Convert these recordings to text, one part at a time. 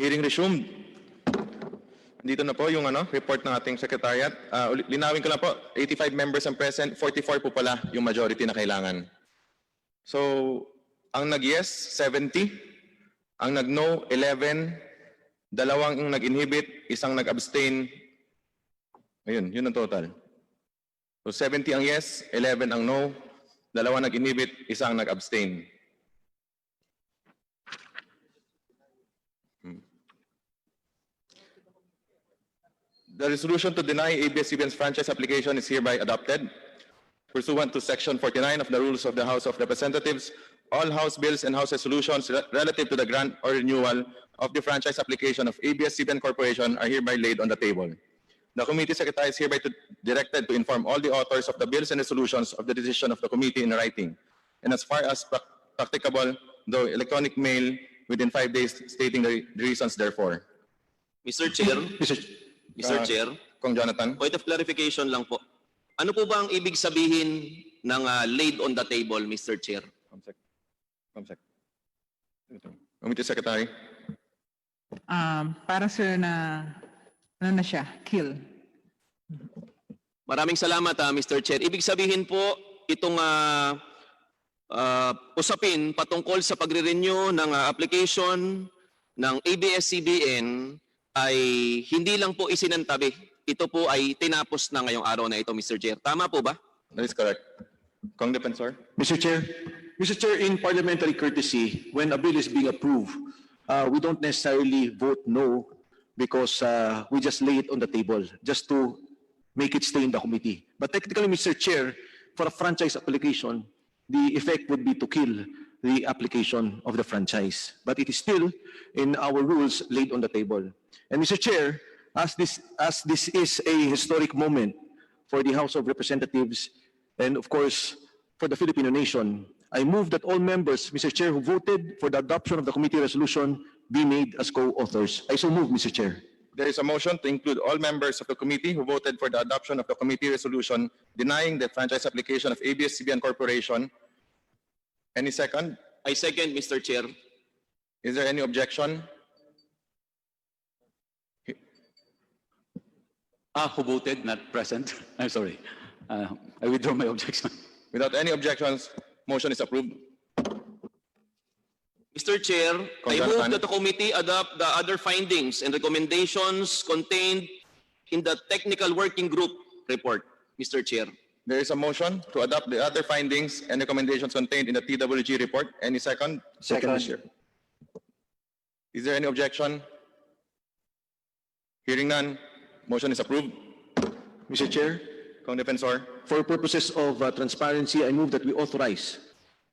Hearing resumed. Dito na po yung report ng ating secretariat. Linawin ko lang po, 85 members ang present, 44 po pala yung majority na kailangan. So, ang nag-yes, 70. Ang nag-no, 11. Dalawang yung nag-inhibit, isang nag-abstain. Ayun, yun ang total. So, 70 ang yes, 11 ang no. Dalawa nag-inhibit, isang nag-abstain. The resolution to deny ABS-CBN's franchise application is hereby adopted. Pursuant to Section 49 of the Rules of the House of Representatives, all House bills and House resolutions relative to the grant or renewal of the franchise application of ABS-CBN Corporation are hereby laid on the table. The committee secretary is hereby directed to inform all the authors of the bills and resolutions of the decision of the committee in writing, and as far as practicable, though electronic mail within 5 days stating the reasons therefore. Mr. Chair, Mr. Chair, Kong Jonathan. point of clarification lang po. Ano po ba ang ibig sabihin ng laid on the table, Mr. Chair? Comsec. Committee Secretary. Para sir na siya, kill. Maraming salamat, Mr. Chair. Ibig sabihin po, itong usapin patungkol sa pagre-renew ng application ng ABS-CBN ay hindi lang po isinantabi. Ito po ay tinapos na ngayong araw na ito, Mr. Chair. Tama po ba? That is correct. Kong Defensor. Mr. Chair, in parliamentary courtesy, when a bill is being approved, we don't necessarily vote no because we just lay it on the table just to make it stay in the committee. But technically, Mr. Chair, for a franchise application, the effect would be to kill the application of the franchise. But it is still in our rules laid on the table. And Mr. Chair, as this is a historic moment for the House of Representatives and of course for the Filipino nation, I move that all members, Mr. Chair, who voted for the adoption of the committee resolution be made as co-authors. I so move, Mr. Chair. There is a motion to include all members of the committee who voted for the adoption of the committee resolution denying the franchise application of ABS-CBN Corporation. Any second? I second, Mr. Chair. Is there any objection? Who voted, not present. I'm sorry. I withdraw my objection. Without any objections, motion is approved. Mr. Chair, I Congressman. move that the committee adopt the other findings and recommendations contained in the technical working group report, Mr. Chair. There is a motion to adopt the other findings and recommendations contained in the TWG report. Any second? Second, Mr. Chair. Is there any objection? Hearing none, motion is approved. Mr. Chair, Kong Defensor. for purposes of transparency, I move that we authorize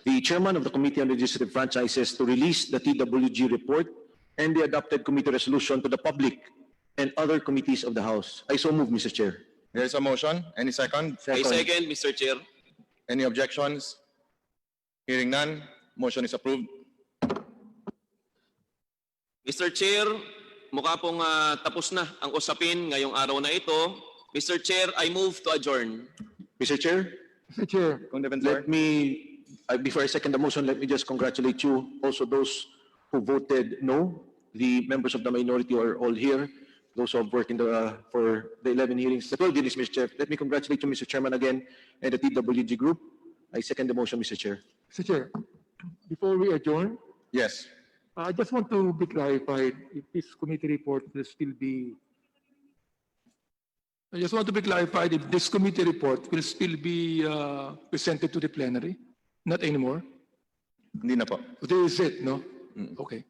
the chairman of the Committee on Legislative Franchises to release the TWG report and the adopted committee resolution to the public and other committees of the House. I so move, Mr. Chair. There is a motion. Any second? I second, Mr. Chair. Any objections? Hearing none, motion is approved. Mr. Chair, mukha pong tapos na ang usapin ngayong araw na ito. Mr. Chair, I move to adjourn. Mr. Chair, Mr. Chair, Kong Defensor. let me, before I second the motion, let me just congratulate you, also those who voted no. The members of the minority are all here. Those who have worked for the 11 hearings, the 12 hearings, Mr. Chair. Let me congratulate you, Mr. Chairman, again, and the TWG group. I second the motion, Mr. Chair. Mr. Chair, before we adjourn, Yes. I just want to be clarified if this committee report will still be. I just want to be clarified if this committee report will still be presented to the plenary, not anymore. Hindi na po. This is it, no? Okay.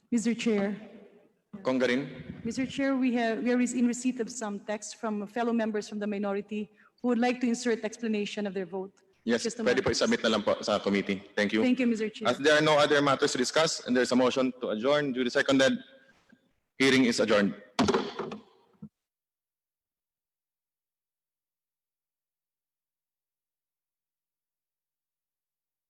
Mr. Chair. Kong Garin. Mr. Chair, we are in receipt of some text from fellow members from the minority who would like to insert explanation of their vote. Yes, Just a pwede po moment. isubmit na lang po sa committee. Thank you. Thank you, Mr. Chair. As there are no other matters to discuss and there is a motion to adjourn, duly seconded, hearing is adjourned.